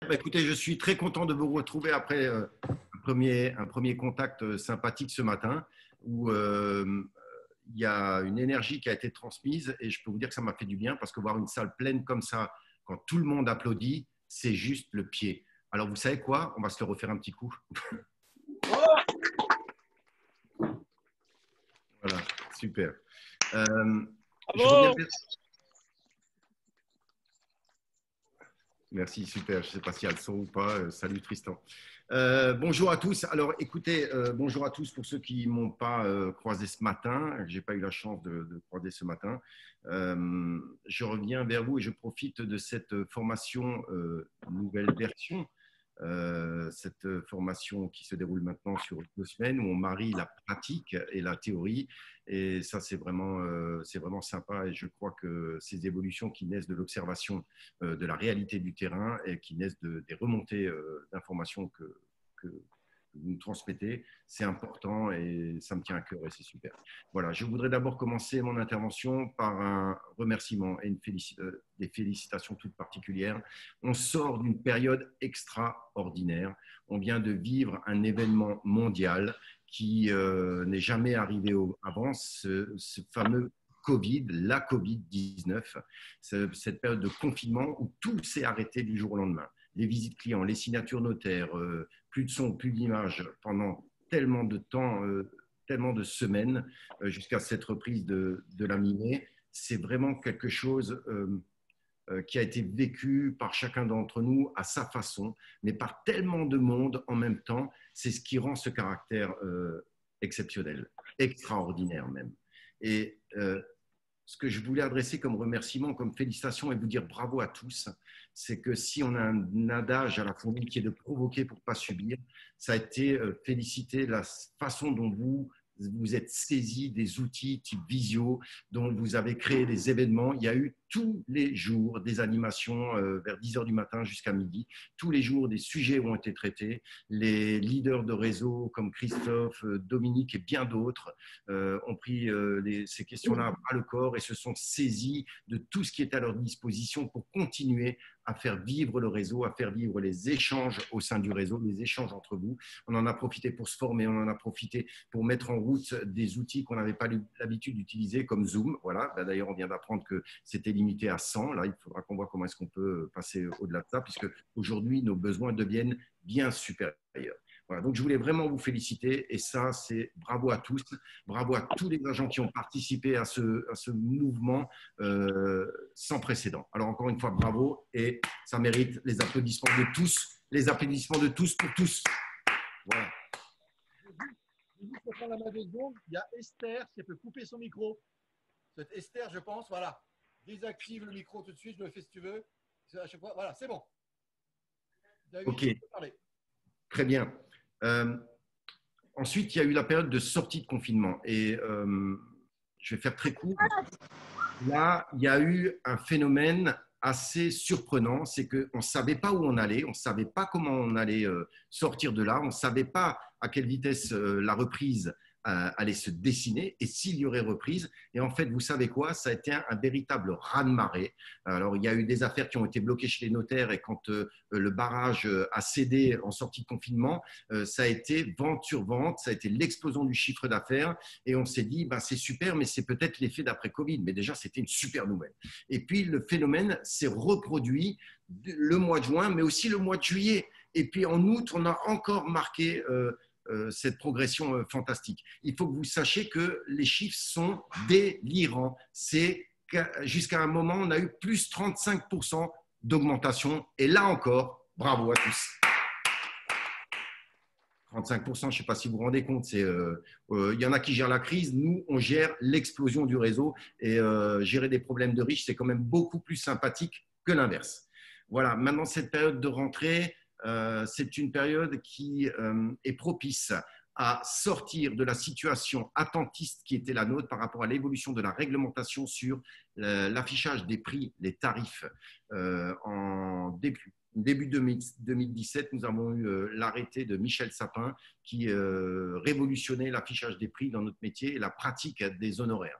Bah, écoutez, je suis très content de vous retrouver après un premier contact sympathique ce matin où il y a une énergie qui a été transmise et je peux vous dire que ça m'a fait du bien parce que voir une salle pleine comme ça, quand tout le monde applaudit, c'est juste le pied. Alors, vous savez quoi? On va se le refaire un petit coup. Voilà, super. Je reviens. Bravo. Merci, super. Je ne sais pas s'il y a le son ou pas. Salut Tristan. Bonjour à tous. Alors écoutez, bonjour à tous pour ceux qui ne m'ont pas croisé ce matin, que je n'ai pas eu la chance de croiser ce matin. Je reviens vers vous et je profite de cette formation nouvelle version. Cette formation qui se déroule maintenant sur 2 semaines où on marie la pratique et la théorie et ça c'est vraiment sympa et je crois que ces évolutions qui naissent de l'observation de la réalité du terrain et qui naissent des remontées d'informations que vous nous transmettez, c'est important et ça me tient à cœur et c'est super. Voilà, je voudrais d'abord commencer mon intervention par un remerciement et des félicitations toutes particulières. On sort d'une période extraordinaire. On vient de vivre un événement mondial qui n'est jamais arrivé avant, ce fameux Covid, la Covid-19, cette période de confinement où tout s'est arrêté du jour au lendemain. Les visites clients, les signatures notaires, plus de son, plus d'image pendant tellement de temps, tellement de semaines, jusqu'à cette reprise de la mi-mai. C'est vraiment quelque chose qui a été vécu par chacun d'entre nous à sa façon, mais par tellement de monde en même temps. C'est ce qui rend ce caractère exceptionnel, extraordinaire même. Et ce que je voulais adresser comme remerciement, comme félicitation et vous dire bravo à tous, c'est que si on a un adage à la fourmi qui est de provoquer pour ne pas subir, ça a été féliciter la façon dont vous êtes saisi des outils type Visio, dont vous avez créé des événements. Il y a eu tous les jours des animations vers 10 heures du matin jusqu'à midi. Tous les jours, des sujets ont été traités. Les leaders de réseau comme Christophe, Dominique et bien d'autres ont pris ces questions-là à bras le corps et se sont saisis de tout ce qui est à leur disposition pour continuer à faire vivre le réseau, à faire vivre les échanges au sein du réseau, les échanges entre vous. On en a profité pour se former, on en a profité pour mettre en route des outils qu'on n'avait pas l'habitude d'utiliser comme Zoom. Voilà. D'ailleurs, on vient d'apprendre que c'était limité à 100. Là, il faudra qu'on voit comment est-ce qu'on peut passer au-delà de ça, puisque aujourd'hui, nos besoins deviennent bien supérieurs. Voilà, donc je voulais vraiment vous féliciter et ça, c'est bravo à tous, bravo à tous les agents qui ont participé à ce mouvement sans précédent. Alors encore une fois, bravo et ça mérite les applaudissements de tous pour tous. Voilà. Juste pour prendre la main 2 secondes, il y a Esther qui peut couper son micro. C'est Esther, je pense, voilà. Désactive le micro tout de suite, je le fais si tu veux. À chaque fois, voilà, c'est bon. David, Ok, tu peux parler. très bien. Ensuite, il y a eu la période de sortie de confinement et je vais faire très court. Là, il y a eu un phénomène assez surprenant, c'est qu'on ne savait pas où on allait, on ne savait pas comment on allait sortir de là, on ne savait pas à quelle vitesse la reprise allait se dessiner et s'il y aurait reprise. Et en fait, vous savez quoi? Ça a été un véritable raz-de-marée. Alors, il y a eu des affaires qui ont été bloquées chez les notaires et quand le barrage a cédé en sortie de confinement, ça a été vente sur vente, ça a été l'explosion du chiffre d'affaires et on s'est dit, ben, c'est super, mais c'est peut-être l'effet d'après-Covid. Mais déjà, c'était une super nouvelle. Et puis, le phénomène s'est reproduit le mois de juin, mais aussi le mois de juillet. Et puis, en août, on a encore marqué cette progression fantastique. Il faut que vous sachiez que les chiffres sont délirants. C'est jusqu'à un moment, on a eu plus 35% d'augmentation. Et là encore, bravo à tous. 35%, je ne sais pas si vous vous rendez compte, il y en a qui gèrent la crise, nous, on gère l'explosion du réseau et gérer des problèmes de riches, c'est quand même beaucoup plus sympathique que l'inverse. Voilà, maintenant, cette période de rentrée, c'est une période qui est propice à sortir de la situation attentiste qui était la nôtre par rapport à l'évolution de la réglementation sur l'affichage des prix, les tarifs en début 2017, nous avons eu l'arrêté de Michel Sapin qui révolutionnait l'affichage des prix dans notre métier et la pratique des honoraires.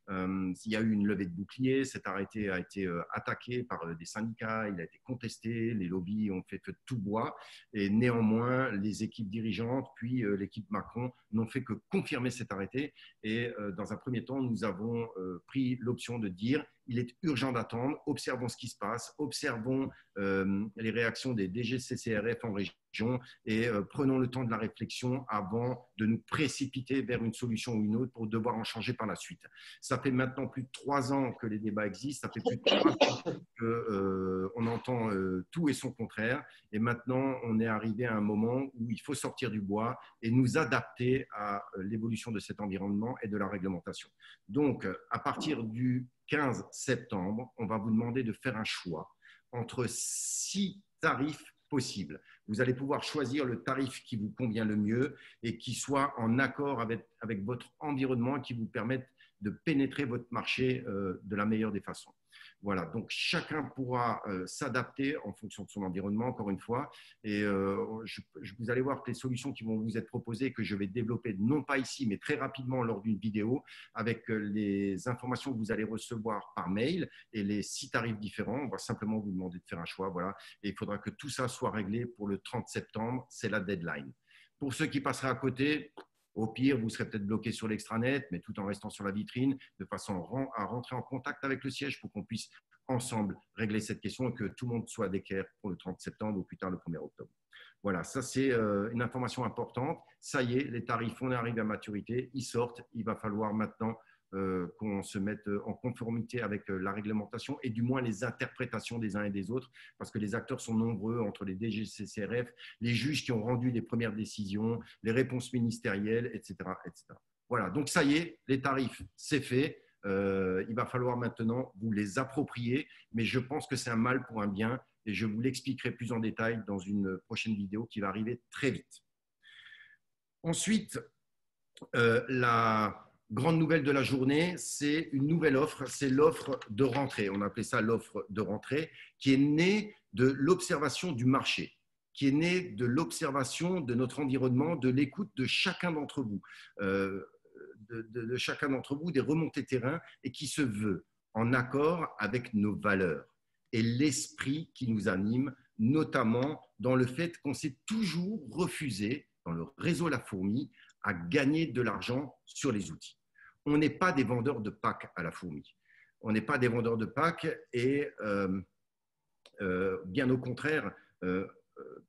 Il y a eu une levée de bouclier, cet arrêté a été attaqué par des syndicats, il a été contesté, les lobbies ont fait feu de tout bois et néanmoins les équipes dirigeantes puis l'équipe Macron n'ont fait que confirmer cet arrêté et dans un premier temps nous avons pris l'option de dire il est urgent d'attendre, observons ce qui se passe, observons les réactions des DGCCRF en région et prenons le temps de la réflexion avant de nous précipiter vers une solution ou une autre pour devoir en changer par la suite. Ça fait maintenant plus de 3 ans que les débats existent, ça fait plus de 3 ans qu'on entend tout et son contraire et maintenant on est arrivé à un moment où il faut sortir du bois et nous adapter à l'évolution de cet environnement et de la réglementation. Donc, à partir du 15 septembre, on va vous demander de faire un choix entre 6 tarifs possibles. Vous allez pouvoir choisir le tarif qui vous convient le mieux et qui soit en accord avec votre environnement et qui vous permette de pénétrer votre marché de la meilleure des façons. Voilà, donc chacun pourra s'adapter en fonction de son environnement, encore une fois. Et vous allez voir que les solutions qui vont vous être proposées, que je vais développer, non pas ici, mais très rapidement lors d'une vidéo, avec les informations que vous allez recevoir par mail et les 6 tarifs différents. On va simplement vous demander de faire un choix. Voilà. Et il faudra que tout ça soit réglé pour le 30 septembre. C'est la deadline. Pour ceux qui passeraient à côté, au pire, vous serez peut-être bloqué sur l'extranet, mais tout en restant sur la vitrine, de façon à rentrer en contact avec le siège pour qu'on puisse ensemble régler cette question et que tout le monde soit d'équerre pour le 30 septembre ou plus tard le 1er octobre. Voilà, ça c'est une information importante. Ça y est, les tarifs, on est arrivé à maturité, ils sortent. Il va falloir maintenant qu'on se mette en conformité avec la réglementation et du moins les interprétations des uns et des autres, parce que les acteurs sont nombreux entre les DGCCRF, les juges qui ont rendu les premières décisions, les réponses ministérielles, etc., etc. Voilà, donc ça y est, les tarifs, c'est fait. Il va falloir maintenant vous les approprier, mais je pense que c'est un mal pour un bien et je vous l'expliquerai plus en détail dans une prochaine vidéo qui va arriver très vite. Ensuite, la grande nouvelle de la journée, c'est une nouvelle offre, c'est l'offre de rentrée. On appelait ça l'offre de rentrée, qui est née de l'observation du marché, qui est née de l'observation de notre environnement, de l'écoute de chacun d'entre vous, de chacun d'entre vous, des remontées terrain, et qui se veut en accord avec nos valeurs et l'esprit qui nous anime, notamment dans le fait qu'on s'est toujours refusé, dans le réseau La Fourmi, à gagner de l'argent sur les outils. On n'est pas des vendeurs de packs à La Fourmi. On n'est pas des vendeurs de packs et bien au contraire,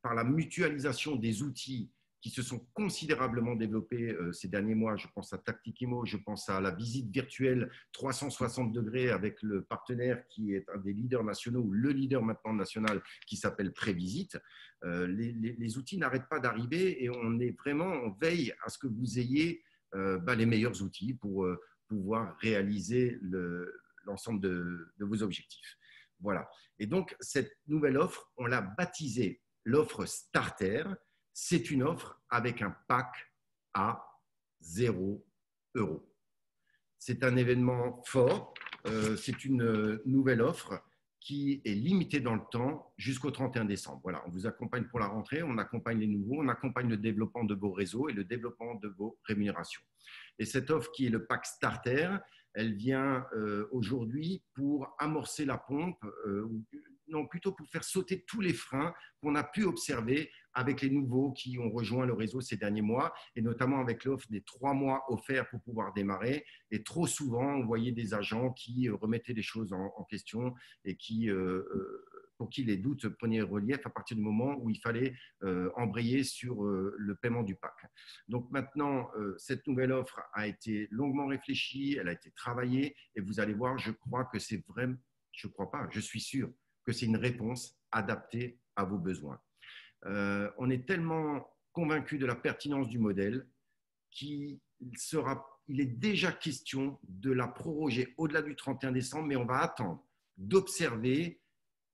par la mutualisation des outils qui se sont considérablement développés ces derniers mois, je pense à Tactikimo, je pense à la visite virtuelle 360 degrés avec le partenaire qui est un des leaders nationaux, ou le leader maintenant national qui s'appelle Prévisite. Les outils n'arrêtent pas d'arriver et on veille à ce que vous ayez les meilleurs outils pour pouvoir réaliser l'ensemble de vos objectifs. Voilà. Et donc, cette nouvelle offre, on l'a baptisée l'offre Starter. C'est une offre avec un pack à 0 €. C'est un événement fort. C'est une nouvelle offre qui est limitée dans le temps jusqu'au 31 décembre. Voilà, on vous accompagne pour la rentrée, on accompagne les nouveaux, on accompagne le développement de vos réseaux et le développement de vos rémunérations. Et cette offre qui est le pack Starter, elle vient aujourd'hui pour amorcer la pompe, non, plutôt pour faire sauter tous les freins qu'on a pu observer avec les nouveaux qui ont rejoint le réseau ces derniers mois, et notamment avec l'offre des 3 mois offerts pour pouvoir démarrer. Et trop souvent, on voyait des agents qui remettaient les choses en question et pour qui les doutes prenaient relief à partir du moment où il fallait embrayer sur le paiement du pack. Donc maintenant, cette nouvelle offre a été longuement réfléchie, elle a été travaillée, et vous allez voir, je crois que c'est vraiment, je crois pas, je suis sûr que c'est une réponse adaptée à vos besoins. On est tellement convaincu de la pertinence du modèle qu'il est déjà question de la proroger au-delà du 31 décembre, mais on va attendre d'observer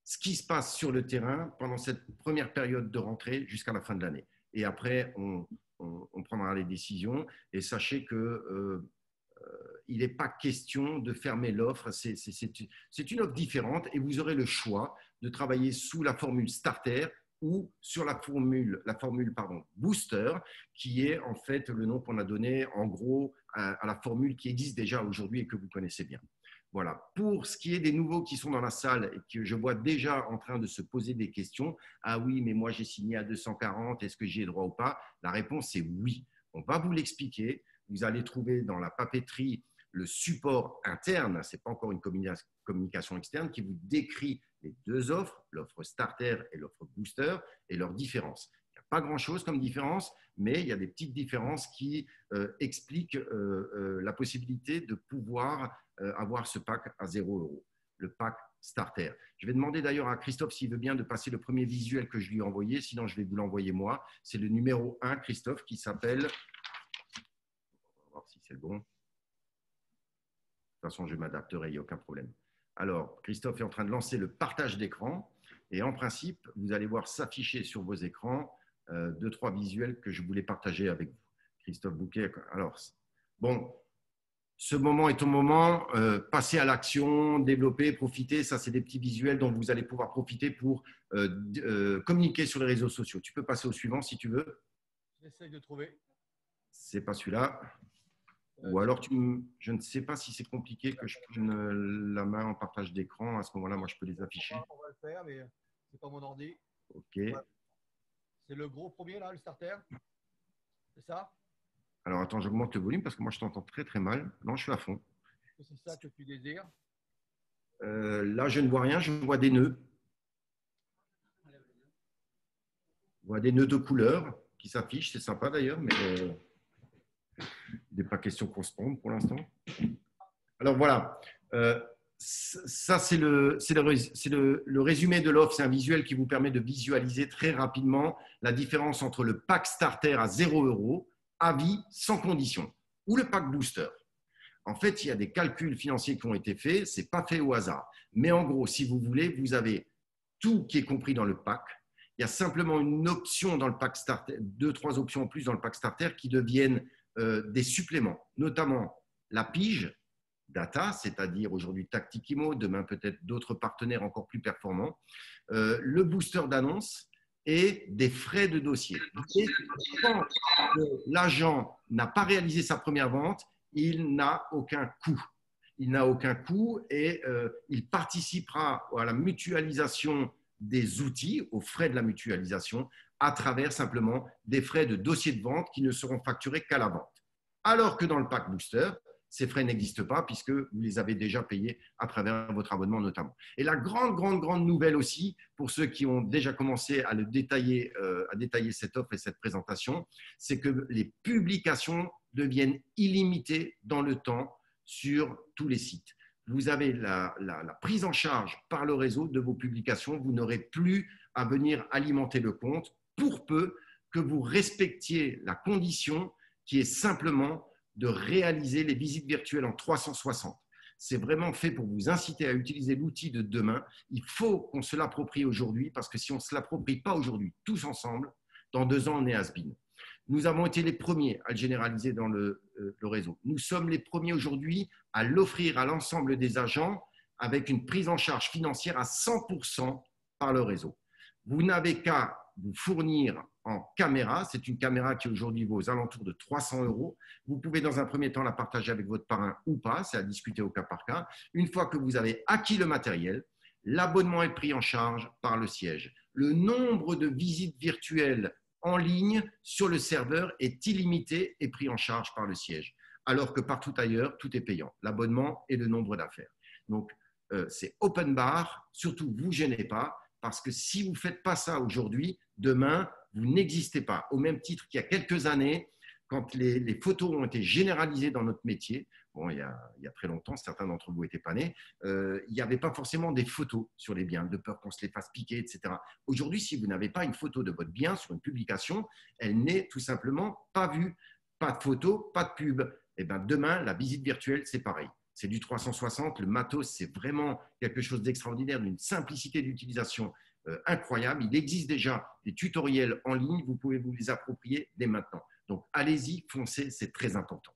ce qui se passe sur le terrain pendant cette première période de rentrée jusqu'à la fin de l'année. Et après, on prendra les décisions. Et sachez qu'il il n'est pas question de fermer l'offre. C'est une offre différente et vous aurez le choix de travailler sous la formule starter ou sur la formule booster, qui est en fait le nom qu'on a donné en gros à la formule qui existe déjà aujourd'hui et que vous connaissez bien. Voilà. Pour ce qui est des nouveaux qui sont dans la salle et que je vois déjà en train de se poser des questions, ah oui, mais moi j'ai signé à 240, est-ce que j'y ai droit ou pas? La réponse est oui. On va vous l'expliquer. Vous allez trouver dans la papeterie le support interne, ce n'est pas encore une communication externe, qui vous décrit les deux offres, l'offre starter et l'offre booster, et leurs différences. Il n'y a pas grand-chose comme différence, mais il y a des petites différences qui expliquent la possibilité de pouvoir avoir ce pack à 0 €, le pack starter. Je vais demander d'ailleurs à Christophe s'il veut bien de passer le premier visuel que je lui ai envoyé, sinon je vais vous l'envoyer moi. C'est le numéro 1, Christophe, qui s'appelle… On va voir si c'est le bon. De toute façon, je m'adapterai, il n'y a aucun problème. Alors, Christophe est en train de lancer le partage d'écran et en principe, vous allez voir s'afficher sur vos écrans 2-3 visuels que je voulais partager avec vous. Christophe Bouquet. Alors, bon, ce moment est au moment, passer à l'action, développer, profiter. Ça, c'est des petits visuels dont vous allez pouvoir profiter pour communiquer sur les réseaux sociaux. Tu peux passer au suivant si tu veux. J'essaie de trouver. C'est pas celui-là. Ou alors, je ne sais pas si c'est compliqué que je prenne la main en partage d'écran. À ce moment-là, moi, je peux les afficher. On va le faire, mais ce n'est pas mon ordi. OK. Ouais. C'est le gros premier, là, le starter? C'est ça? Alors, attends, j'augmente le volume parce que moi, je t'entends très, très mal. Non, je suis à fond. C'est ça que tu désires? Là, je ne vois rien. Je vois des nœuds. Je vois des nœuds de couleur qui s'affichent. C'est sympa d'ailleurs, mais il n'est pas question qu'on se trompe pour l'instant. Alors, voilà. Ça, c'est le résumé de l'offre. C'est un visuel qui vous permet de visualiser très rapidement la différence entre le pack starter à 0 € à vie, sans condition, ou le pack booster. En fait, il y a des calculs financiers qui ont été faits, ce n'est pas fait au hasard. Mais en gros, si vous voulez, vous avez tout qui est compris dans le pack. Il y a simplement une option dans le pack starter, 2-3 options en plus dans le pack starter qui deviennent des suppléments, notamment la pige, data, c'est-à-dire aujourd'hui Tactic-Imo, demain peut-être d'autres partenaires encore plus performants, le booster d'annonce, et des frais de dossier. Et quand l'agent n'a pas réalisé sa première vente, il n'a aucun coût. Il n'a aucun coût et il participera à la mutualisation des outils, aux frais de la mutualisation, à travers simplement des frais de dossier de vente qui ne seront facturés qu'à la vente. Alors que dans le pack booster, ces frais n'existent pas puisque vous les avez déjà payés à travers votre abonnement notamment. Et la grande nouvelle aussi, pour ceux qui ont déjà commencé à détailler cette offre et cette présentation, c'est que les publications deviennent illimitées dans le temps sur tous les sites. Vous avez la prise en charge par le réseau de vos publications. Vous n'aurez plus à venir alimenter le compte pour peu que vous respectiez la condition qui est simplement de réaliser les visites virtuelles en 360. C'est vraiment fait pour vous inciter à utiliser l'outil de demain. Il faut qu'on se l'approprie aujourd'hui parce que si on ne se l'approprie pas aujourd'hui, tous ensemble, dans 2 ans, on est has-been. Nous avons été les premiers à le généraliser dans le réseau. Nous sommes les premiers aujourd'hui à l'offrir à l'ensemble des agents avec une prise en charge financière à 100% par le réseau. Vous n'avez qu'à vous fournir en caméra. C'est une caméra qui aujourd'hui vaut aux alentours de 300 €. Vous pouvez dans un premier temps la partager avec votre parrain ou pas, c'est à discuter au cas par cas. Une fois que vous avez acquis le matériel, l'abonnement est pris en charge par le siège. Le nombre de visites virtuelles en ligne sur le serveur est illimité et pris en charge par le siège, alors que partout ailleurs, tout est payant, l'abonnement et le nombre d'affaires. Donc, c'est open bar, surtout ne vous gênez pas, parce que si vous ne faites pas ça aujourd'hui, demain, vous n'existez pas. Au même titre qu'il y a quelques années, quand les photos ont été généralisées dans notre métier, bon, il y a très longtemps, certains d'entre vous n'étaient pas nés, il n'y avait pas forcément des photos sur les biens, de peur qu'on se les fasse piquer, etc. Aujourd'hui, si vous n'avez pas une photo de votre bien sur une publication, elle n'est tout simplement pas vue. Pas de photo, pas de pub. Et bien, demain, la visite virtuelle, c'est pareil. C'est du 360. Le matos, c'est vraiment quelque chose d'extraordinaire, d'une simplicité d'utilisation incroyable. Il existe déjà des tutoriels en ligne. Vous pouvez vous les approprier dès maintenant. Donc, allez-y, foncez, c'est très important.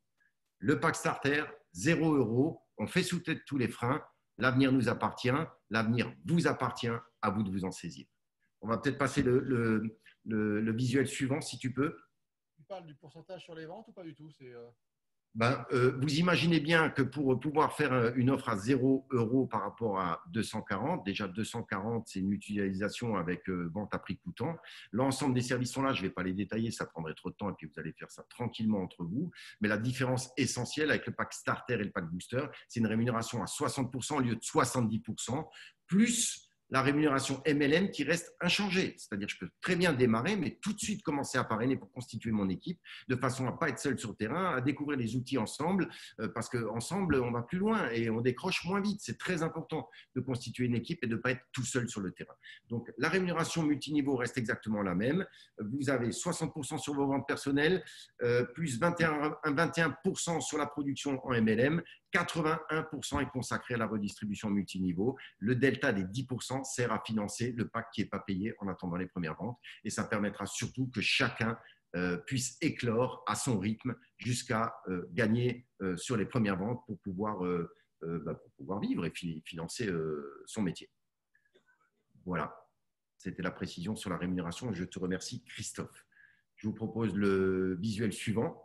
Le pack starter, 0 €. On fait sous tête tous les freins. L'avenir nous appartient. L'avenir vous appartient. À vous de vous en saisir. On va peut-être passer le visuel suivant, si tu peux. Tu parles du pourcentage sur les ventes ou pas du tout? Vous imaginez bien que pour pouvoir faire une offre à 0 € par rapport à 240, déjà 240, c'est une mutualisation avec vente à prix coûtant. L'ensemble des services sont là, je ne vais pas les détailler, ça prendrait trop de temps et puis vous allez faire ça tranquillement entre vous. Mais la différence essentielle avec le pack starter et le pack booster, c'est une rémunération à 60% au lieu de 70%, plus la rémunération MLM qui reste inchangée. C'est-à-dire que je peux très bien démarrer, mais tout de suite commencer à parrainer pour constituer mon équipe, de façon à ne pas être seul sur le terrain, à découvrir les outils ensemble, parce qu'ensemble, on va plus loin et on décroche moins vite. C'est très important de constituer une équipe et de ne pas être tout seul sur le terrain. Donc, la rémunération multiniveau reste exactement la même. Vous avez 60% sur vos ventes personnelles, plus 21% sur la production en MLM, 81% est consacré à la redistribution multiniveau. Le delta des 10% sert à financer le pack qui n'est pas payé en attendant les premières ventes. Et ça permettra surtout que chacun puisse éclore à son rythme jusqu'à gagner sur les premières ventes pour pouvoir vivre et financer son métier. Voilà, c'était la précision sur la rémunération. Je te remercie, Christophe. Je vous propose le visuel suivant.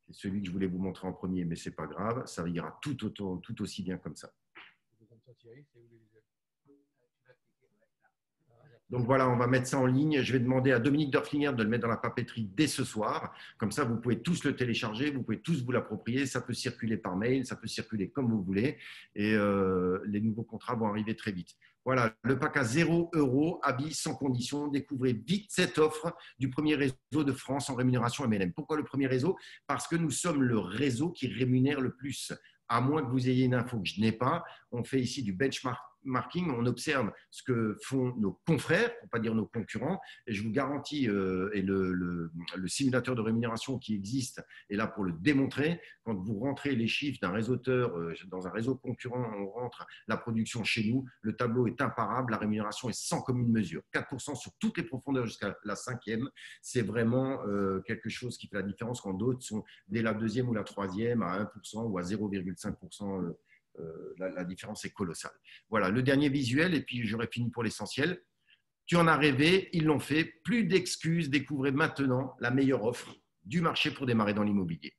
C'est celui que je voulais vous montrer en premier, mais ce n'est pas grave. Ça ira tout aussi bien comme ça. Donc voilà, on va mettre ça en ligne. Je vais demander à Dominique Dorflinger de le mettre dans la papeterie dès ce soir. Comme ça, vous pouvez tous le télécharger, vous pouvez tous vous l'approprier. Ça peut circuler par mail, ça peut circuler comme vous voulez. Et les nouveaux contrats vont arriver très vite. Voilà, le pack à 0 €, habits sans condition. Découvrez vite cette offre du premier réseau de France en rémunération MLM. Pourquoi le premier réseau? Parce que nous sommes le réseau qui rémunère le plus. À moins que vous ayez une info que je n'ai pas, on fait ici du benchmarking, on observe ce que font nos confrères, pour ne pas dire nos concurrents, et je vous garantis, et le simulateur de rémunération qui existe est là pour le démontrer, quand vous rentrez les chiffres d'un réseauteur dans un réseau concurrent, on rentre la production chez nous, le tableau est imparable, la rémunération est sans commune mesure. 4% sur toutes les profondeurs jusqu'à la 5e, c'est vraiment quelque chose qui fait la différence quand d'autres sont dès la 2e ou la 3e à 1% ou à 0,5%. La différence est colossale. Voilà, le dernier visuel, et puis j'aurai fini pour l'essentiel. Tu en as rêvé, ils l'ont fait. Plus d'excuses, découvrez maintenant la meilleure offre du marché pour démarrer dans l'immobilier.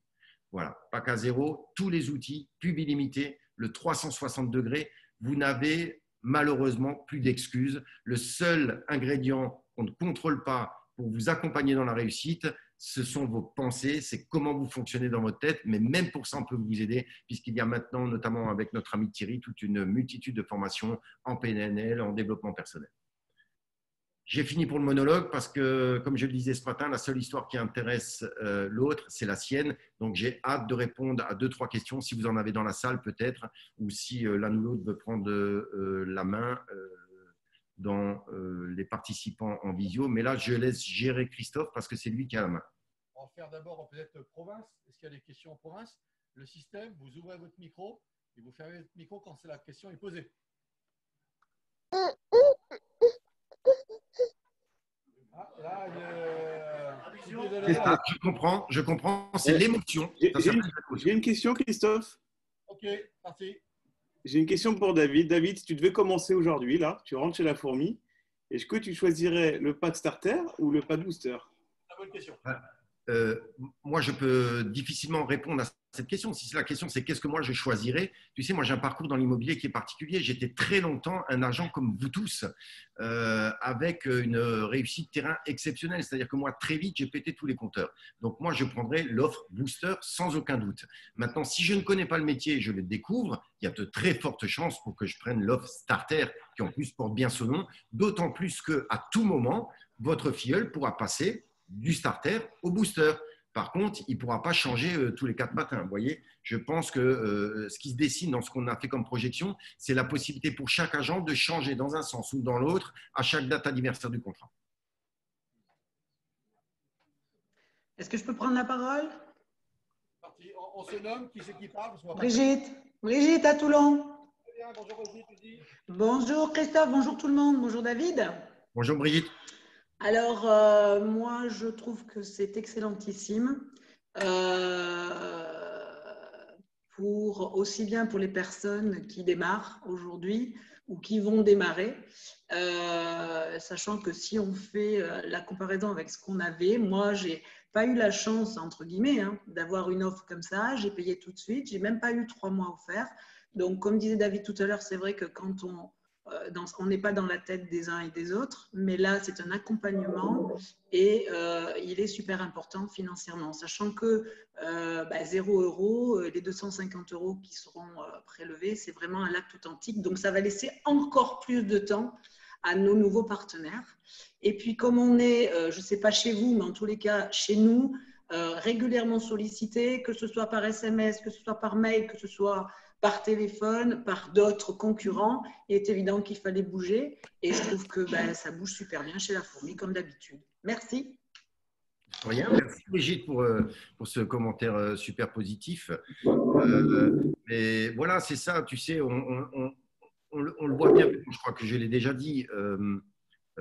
Voilà, pack à 0, tous les outils, pub illimité, le 360 degrés. Vous n'avez malheureusement plus d'excuses. Le seul ingrédient qu'on ne contrôle pas pour vous accompagner dans la réussite, ce sont vos pensées, c'est comment vous fonctionnez dans votre tête, mais même pour ça, on peut vous aider, puisqu'il y a maintenant, notamment avec notre ami Thierry, toute une multitude de formations en PNL, en développement personnel. J'ai fini pour le monologue parce que, comme je le disais ce matin, la seule histoire qui intéresse l'autre, c'est la sienne. Donc, j'ai hâte de répondre à 2-3 questions, si vous en avez dans la salle peut-être, ou si l'un ou l'autre veut prendre la main dans les participants en visio. Mais là, je laisse gérer Christophe parce que c'est lui qui a la main. On va faire d'abord peut-être province. Est-ce qu'il y a des questions en province? Le système, vous ouvrez votre micro et vous fermez votre micro quand la question est posée. Je comprends, c'est l'émotion. J'ai une question, Christophe. Ok, parti. J'ai une question pour David. David, si tu devais commencer aujourd'hui, là, tu rentres chez la fourmi, est-ce que tu choisirais le pack starter ou le pack booster? C'est une bonne question. Moi, je peux difficilement répondre à cette question. Si la question, c'est qu'est-ce que moi je choisirais? Tu sais, moi, j'ai un parcours dans l'immobilier qui est particulier. J'étais très longtemps un agent comme vous tous, avec une réussite terrain exceptionnelle. C'est-à-dire que moi, très vite, j'ai pété tous les compteurs. Donc, moi, je prendrais l'offre booster sans aucun doute. Maintenant, si je ne connais pas le métier et je le découvre, il y a de très fortes chances pour que je prenne l'offre starter, qui en plus porte bien son nom. D'autant plus qu'à tout moment, votre filleul pourra passer du starter au booster. Par contre, il ne pourra pas changer tous les 4 matins. Vous voyez, je pense que ce qui se dessine dans ce qu'on a fait comme projection, c'est la possibilité pour chaque agent de changer dans un sens ou dans l'autre à chaque date anniversaire du contrat. Est-ce que je peux prendre la parole? On se nomme, qui c'est qui parle? Brigitte. Brigitte à Toulon. Très bien, bonjour Brigitte. Bonjour Christophe, bonjour tout le monde, bonjour David. Bonjour Brigitte. Alors, moi, je trouve que c'est excellentissime. aussi bien pour les personnes qui démarrent aujourd'hui ou qui vont démarrer, sachant que si on fait la comparaison avec ce qu'on avait, moi, j'ai pas eu la chance, entre guillemets, hein, d'avoir une offre comme ça. J'ai payé tout de suite. J'ai même pas eu 3 mois offerts. Donc, comme disait David tout à l'heure, c'est vrai que quand on n'est pas dans la tête des uns et des autres, mais là, c'est un accompagnement et il est super important financièrement, sachant que 0 euros, les 250 euros qui seront prélevés, c'est vraiment un acte authentique. Donc, ça va laisser encore plus de temps à nos nouveaux partenaires. Et puis, comme on est, je ne sais pas chez vous, mais en tous les cas, chez nous, régulièrement sollicité, que ce soit par SMS, que ce soit par mail, que ce soit par téléphone, par d'autres concurrents, il est évident qu'il fallait bouger. Et je trouve que ça bouge super bien chez la fourmi, comme d'habitude. Merci. Rien, merci Brigitte pour ce commentaire super positif. Mais voilà, c'est ça, tu sais, on le voit bien, je crois que je l'ai déjà dit.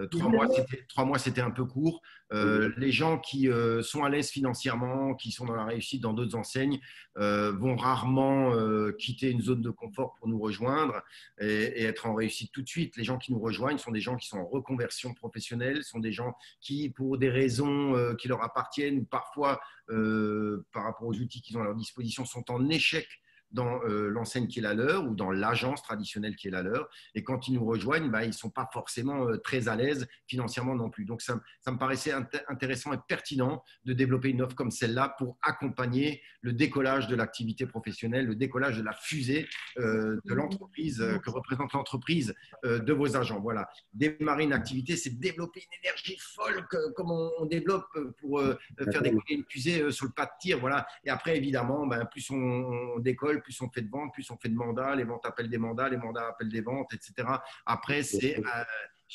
3 mois, c'était un peu court. Les gens qui sont à l'aise financièrement, qui sont dans la réussite dans d'autres enseignes, vont rarement quitter une zone de confort pour nous rejoindre et être en réussite tout de suite. Les gens qui nous rejoignent sont des gens qui sont en reconversion professionnelle, sont des gens qui, pour des raisons qui leur appartiennent ou parfois par rapport aux outils qu'ils ont à leur disposition, sont en échec dans l'enseigne qui est la leur ou dans l'agence traditionnelle qui est la leur. Et quand ils nous rejoignent, ils ne sont pas forcément très à l'aise financièrement non plus. Donc, ça me paraissait intéressant et pertinent de développer une offre comme celle-là pour accompagner le décollage de l'activité professionnelle, le décollage de la fusée de l'entreprise que représente l'entreprise de vos agents. Voilà. Démarrer une activité, c'est développer une énergie folle comme on développe pour faire décoller une fusée sur le pas de tir. Voilà. Et après, évidemment, plus on décolle, plus on fait de ventes, plus on fait de mandats, les ventes appellent des mandats, les mandats appellent des ventes, etc. Après, je ne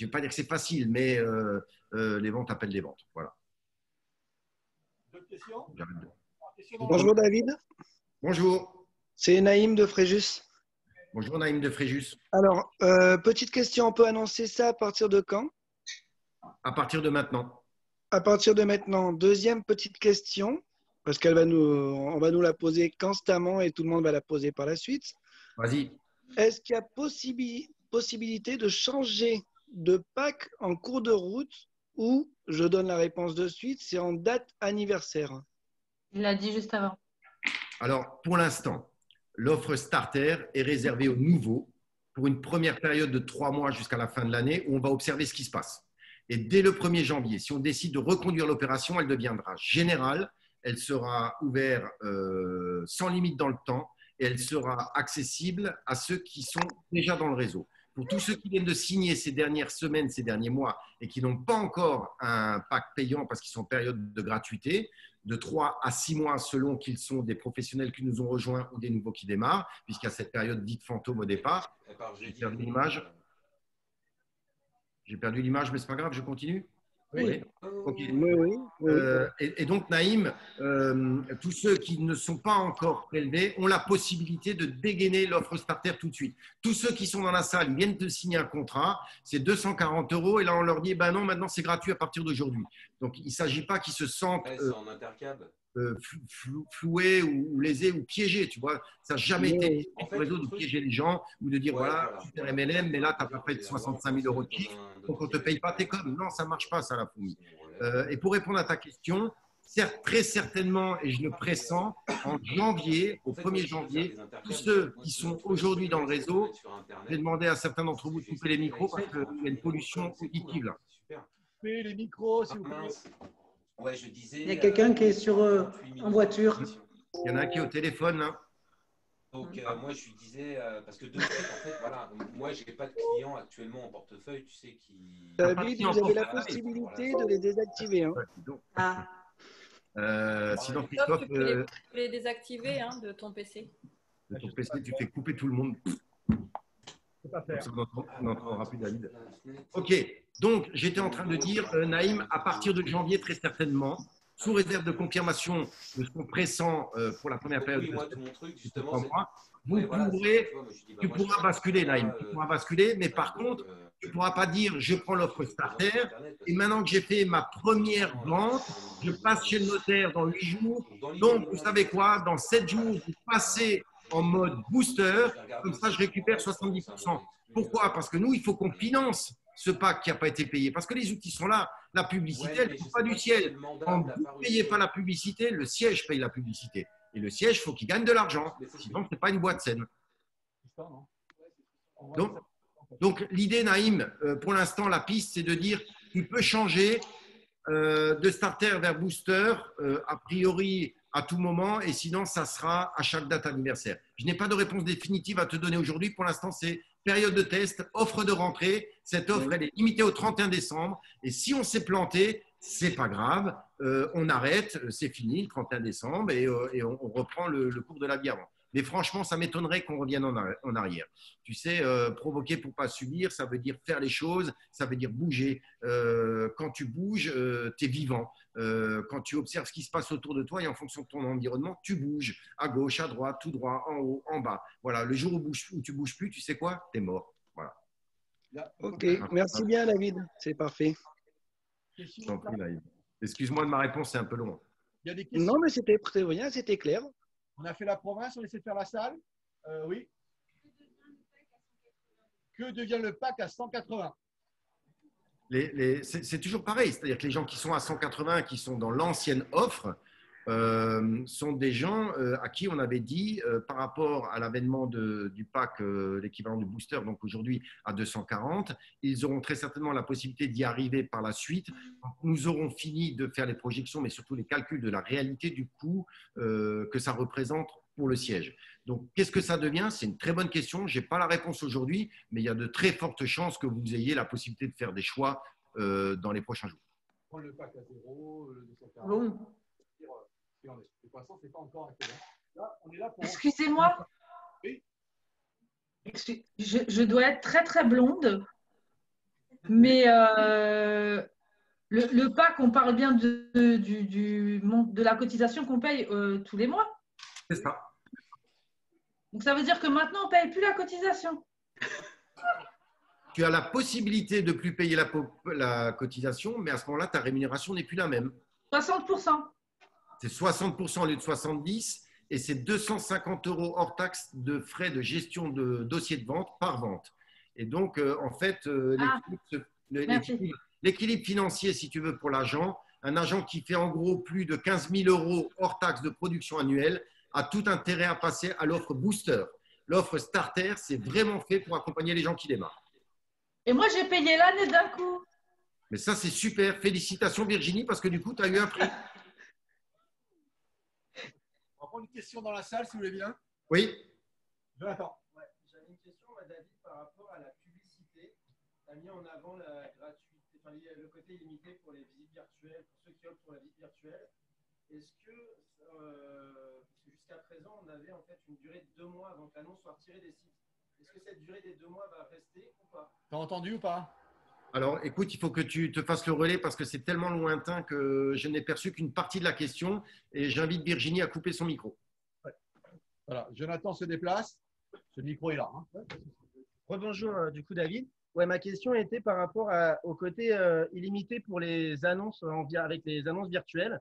vais pas dire que c'est facile, mais les ventes appellent des ventes. Voilà. D'autres questions? Bonjour David. Bonjour. C'est Naïm de Fréjus. Bonjour Naïm de Fréjus. Alors, petite question, on peut annoncer ça à partir de quand? À partir de maintenant. À partir de maintenant. Deuxième petite question, parce qu'on va nous la poser constamment et tout le monde va la poser par la suite. Vas-y. Est-ce qu'il y a possibilité de changer de pack en cours de route ou, je donne la réponse de suite, c'est en date anniversaire? Il l'a dit juste avant. Alors, pour l'instant, l'offre starter est réservée aux nouveaux pour une première période de 3 mois jusqu'à la fin de l'année où on va observer ce qui se passe. Et dès le 1er janvier, si on décide de reconduire l'opération, elle deviendra générale. Elle sera ouverte sans limite dans le temps et elle sera accessible à ceux qui sont déjà dans le réseau. Pour tous ceux qui viennent de signer ces dernières semaines, ces derniers mois et qui n'ont pas encore un pack payant parce qu'ils sont en période de gratuité, de 3 à 6 mois selon qu'ils sont des professionnels qui nous ont rejoints ou des nouveaux qui démarrent, puisqu'il y a cette période dite fantôme au départ. J'ai perdu l'image. J'ai perdu l'image, mais ce n'est pas grave, je continue. Oui. Okay. Oui. Et donc, Naïm, tous ceux qui ne sont pas encore prélevés ont la possibilité de dégainer l'offre starter tout de suite. Tous ceux qui sont dans la salle, ils viennent de signer un contrat, c'est 240 € et là, on leur dit, non, maintenant, c'est gratuit à partir d'aujourd'hui. Donc, il ne s'agit pas qu'ils se sentent floués ou lésés ou piégés, tu vois. Ça n'a jamais été le réseau de piéger les gens ou de dire, voilà, super MLM, mais là, tu n'as pas fait 65 000 € de chiffre, donc on ne te paye pas tes coms. Non, ça ne marche pas, ça, la fourmi. Et pour répondre à ta question, très certainement, et je le pressens, en janvier, au 1er janvier, tous ceux qui sont aujourd'hui dans le réseau, je vais demander à certains d'entre vous de couper les micros parce qu'il y a une pollution auditive là. Coupez les micros, s'il vous plaît. Ouais, je disais, Il y a quelqu'un qui est en voiture. Il y en a un qui est au téléphone là. Donc, moi, je lui disais, parce que de fait, en fait, voilà, moi, je n'ai pas de clients actuellement en portefeuille, tu sais, qui… David, vous avez la possibilité de les désactiver. Hein. Sinon, Tu Christophe, peux les désactiver de ton PC. de ton PC, tu fais couper tout le monde. C'est pas faire. On n'entendra plus David. Ok, donc j'étais en train de dire, Naïm, à partir de janvier, très certainement, sous réserve de confirmation de ce qu'on pressent pour la première période, oui, moi, tout mon truc, justement, tu pourras basculer, Naïm. Tu pourras basculer, mais par contre, tu ne pourras pas dire je prends l'offre starter et maintenant que j'ai fait ma première vente, je passe chez le notaire dans 8 jours. Donc, vous savez quoi, dans 7 jours, vous passez en mode booster. Comme ça, je récupère 70%. Pourquoi? Parce que nous, il faut qu'on finance ce pack qui n'a pas été payé. Parce que les outils sont là. La publicité, elle ne vient pas du ciel. Quand vous ne payez pas la publicité, le siège paye la publicité. Et le siège, il faut qu'il gagne de l'argent. Sinon, ce n'est pas une boîte saine. Donc l'idée, Naïm, pour l'instant, la piste, c'est de dire tu peux changer de starter vers booster, a priori à tout moment, et sinon, ça sera à chaque date anniversaire. Je n'ai pas de réponse définitive à te donner aujourd'hui. Pour l'instant, c'est période de test, offre de rentrée. Cette offre, elle est limitée au 31 décembre. Et si on s'est planté, c'est pas grave. On arrête, c'est fini le 31 décembre et on reprend le cours de la vie avant. Mais franchement, ça m'étonnerait qu'on revienne en arrière. Tu sais, provoquer pour pas subir, ça veut dire faire les choses, ça veut dire bouger. Quand tu bouges, tu es vivant. Quand tu observes ce qui se passe autour de toi et en fonction de ton environnement, tu bouges à gauche, à droite, tout droit, en haut, en bas. Voilà, le jour où tu bouges plus, tu sais quoi? Tu es mort. Voilà. Ok, merci bien David, c'est parfait. Excuse-moi de ma réponse, c'est un peu long. Il y a des questions. Non, mais c'était très bien, c'était clair. On a fait la province, on essaie de faire la salle. Oui. Que devient le pack à 180? C'est toujours pareil, c'est-à-dire que les gens qui sont à 180, qui sont dans l'ancienne offre, sont des gens à qui on avait dit, par rapport à l'avènement du pack, l'équivalent du booster, donc aujourd'hui à 240, ils auront très certainement la possibilité d'y arriver par la suite. Nous aurons fini de faire les projections, mais surtout les calculs de la réalité du coût que ça représente pour le siège. Donc, qu'est-ce que ça devient? C'est une très bonne question. Je n'ai pas la réponse aujourd'hui, mais il y a de très fortes chances que vous ayez la possibilité de faire des choix dans les prochains jours. Prendre le pack à 0, le 240. Bon. De toute façon, c'est pas encore un là, on est là pour… Excusez-moi. Oui. Je dois être très très blonde, mais le pack, on parle bien de la cotisation qu'on paye tous les mois. C'est ça. Donc ça veut dire que maintenant, on ne paye plus la cotisation. Tu as la possibilité de ne plus payer la cotisation, mais à ce moment-là, ta rémunération n'est plus la même. 60%. C'est 60% au lieu de 70% et c'est 250 € hors taxe de frais de gestion de dossier de vente par vente. Et donc, en fait, l'équilibre financier, si tu veux, pour l'agent, un agent qui fait en gros plus de 15 000 € hors taxe de production annuelle, a tout intérêt à passer à l'offre booster. L'offre starter, c'est vraiment fait pour accompagner les gens qui démarrent. Et moi, j'ai payé l'année d'un coup. Mais ça, c'est super. Félicitations, Virginie, parce que du coup, tu as eu un prix. On va prendre une question dans la salle, si vous voulez bien. Oui. Jonathan. Ouais, j'avais une question, David, par rapport à la publicité. Tu as mis en avant la gratuité, enfin, le côté illimité pour les visites virtuelles, pour ceux qui optent pour la visite virtuelle. Est-ce que, parce que jusqu'à présent, on avait en fait une durée de 2 mois avant que l'annonce soit retirée des sites. Est-ce que cette durée des 2 mois va rester ou pas? T'as entendu ou pas? Alors, écoute, il faut que tu te fasses le relais parce que c'est tellement lointain que je n'ai perçu qu'une partie de la question et j'invite Virginie à couper son micro. Ouais. Voilà, Jonathan se déplace. Ce micro est là. Hein. Rebonjour, du coup, David. Ouais, ma question était par rapport au côté illimité pour les annonces avec les annonces virtuelles.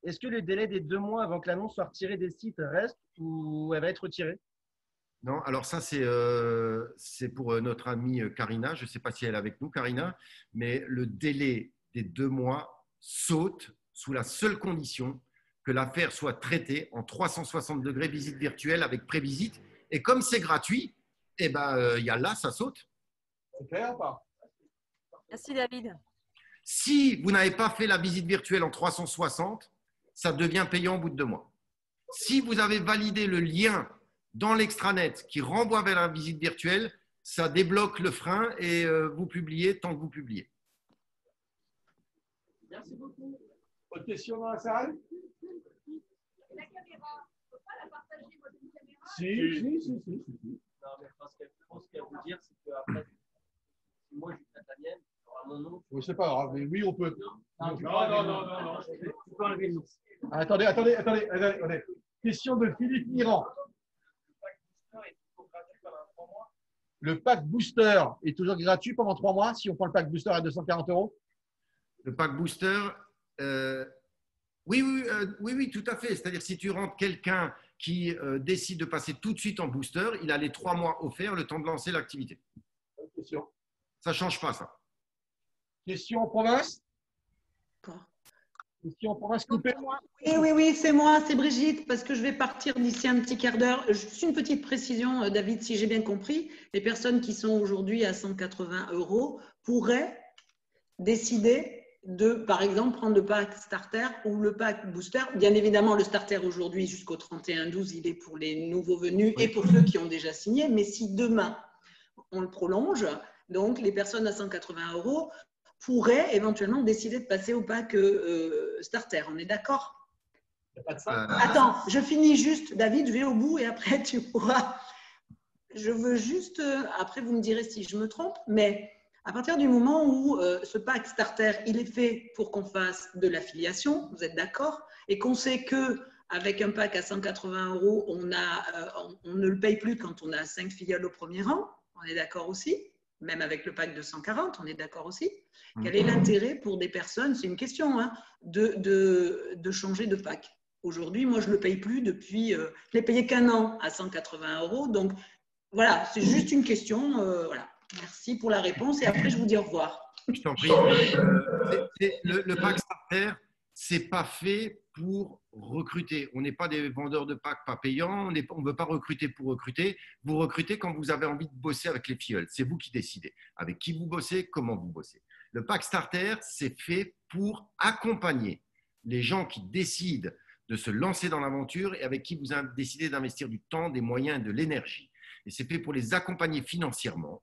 Est-ce que le délai des 2 mois avant que l'annonce soit retirée des sites reste ou elle va être retirée? Non, alors ça, c'est pour notre amie Karina. Je ne sais pas si elle est avec nous, Karina, mais le délai des 2 mois saute sous la seule condition que l'affaire soit traitée en 360 degrés visite virtuelle avec prévisite. Et comme c'est gratuit, eh ben, y a là, ça saute. C'est clair ou pas? Merci, David. Si vous n'avez pas fait la visite virtuelle en 360, ça devient payant au bout de 2 mois. Si vous avez validé le lien dans l'extranet qui renvoie vers la visite virtuelle, ça débloque le frein et vous publiez tant que vous publiez. Merci beaucoup. Autre question dans la salle? La caméra, on ne peut pas la partager, votre caméra? Si. Non, mais ce qu'elle veut dire, c'est qu'après, si moi je traite la mienne, il y aura mon nom. Oui, c'est pas grave, mais oui, on peut. Non. Tu peux enlever le nom. Attendez. Question de Philippe Mirand. Le pack booster est toujours gratuit pendant 3 mois si on prend le pack booster à 240 €? Le pack booster, oui, tout à fait. C'est-à-dire si tu rentres quelqu'un qui décide de passer tout de suite en booster, il a les 3 mois offerts, le temps de lancer l'activité. Bonne question. Ça ne change pas, ça. Question en province. D'accord. Question en province coupée. Oui, c'est moi, c'est Brigitte, parce que je vais partir d'ici un petit quart d'heure. Juste une petite précision, David, si j'ai bien compris, les personnes qui sont aujourd'hui à 180 € pourraient décider de, par exemple, prendre le pack starter ou le pack booster. Bien évidemment, le starter aujourd'hui, jusqu'au 31/12, il est pour les nouveaux venus et pour ceux qui ont déjà signé. Mais si demain, on le prolonge, donc les personnes à 180 € pourraient éventuellement décider de passer au pack starter. On est d'accord? Attends, je finis juste, David, je vais au bout et après tu pourras. Je veux juste, après vous me direz si je me trompe, mais à partir du moment où ce pack starter, il est fait pour qu'on fasse de l'affiliation, vous êtes d'accord? Et qu'on sait qu'avec un pack à 180 €, on ne le paye plus quand on a 5 filiales au premier rang, on est d'accord aussi? Même avec le pack de 140, on est d'accord aussi? Quel est l'intérêt pour des personnes, c'est une question, hein, de changer de pack? Aujourd'hui, moi, je ne le paye plus depuis, je l'ai payé qu'un an à 180 €. Donc, voilà, c'est juste une question. Voilà. Merci pour la réponse et après, je vous dis au revoir. Je t'en prie. Le pack starter, ce n'est pas fait pour recruter. On n'est pas des vendeurs de packs pas payants. On ne veut pas recruter pour recruter. Vous recrutez quand vous avez envie de bosser avec les filleuls. C'est vous qui décidez avec qui vous bossez, comment vous bossez. Le pack starter, c'est fait pour accompagner les gens qui décident de se lancer dans l'aventure et avec qui vous avez décidé d'investir du temps, des moyens et de l'énergie. Et c'est fait pour les accompagner financièrement,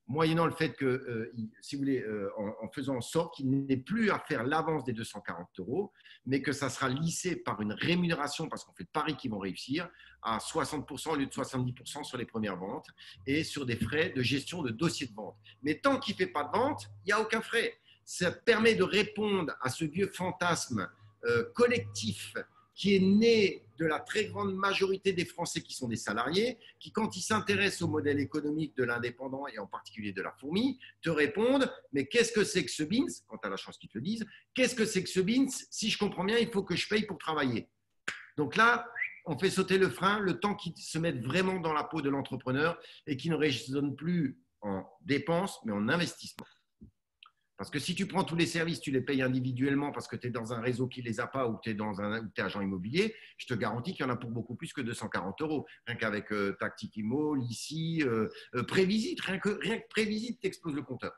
moyennant le fait que, si vous voulez, en faisant en sorte qu'il n'ait plus à faire l'avance des 240 €, mais que ça sera lissé par une rémunération, parce qu'on fait de paris qu'ils vont réussir, à 60% au lieu de 70% sur les premières ventes et sur des frais de gestion de dossier de vente. Mais tant qu'il ne fait pas de vente, il n'y a aucun frais. Ça permet de répondre à ce vieux fantasme collectif qui est né de la très grande majorité des Français qui sont des salariés, qui, quand ils s'intéressent au modèle économique de l'indépendant et en particulier de la fourmi, te répondent « Mais qu'est-ce que c'est que ce BINS ?» Quand tu as la chance qu'ils te le disent. « Qu'est-ce que c'est que ce BINS? Si je comprends bien, il faut que je paye pour travailler. » Donc là, on fait sauter le frein, le temps qu'ils se mettent vraiment dans la peau de l'entrepreneur et qui ne raisonne plus en dépenses, mais en investissement. Parce que si tu prends tous les services, tu les payes individuellement parce que tu es dans un réseau qui ne les a pas ou tu es agent immobilier, je te garantis qu'il y en a pour beaucoup plus que 240 €. Rien qu'avec Tactic Immo, Lissi, Prévisite, rien que Prévisite t'explose le compteur.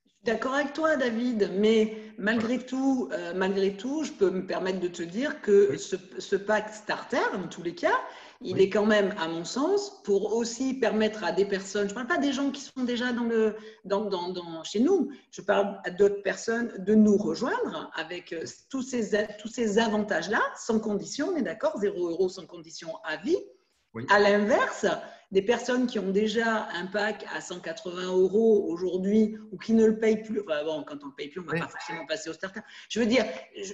Je suis d'accord avec toi, David, mais malgré tout, je peux me permettre de te dire que ce pack starter, dans tous les cas, il est quand même, à mon sens, pour aussi permettre à des personnes, je ne parle pas des gens qui sont déjà chez nous, je parle à d'autres personnes de nous rejoindre avec tous ces avantages-là, sans condition, on est d'accord, 0 € sans condition à vie. Oui. À l'inverse, des personnes qui ont déjà un pack à 180 € aujourd'hui ou qui ne le payent plus, enfin bon, quand on ne le paye plus, on ne va pas forcément passer au starter. Je veux dire,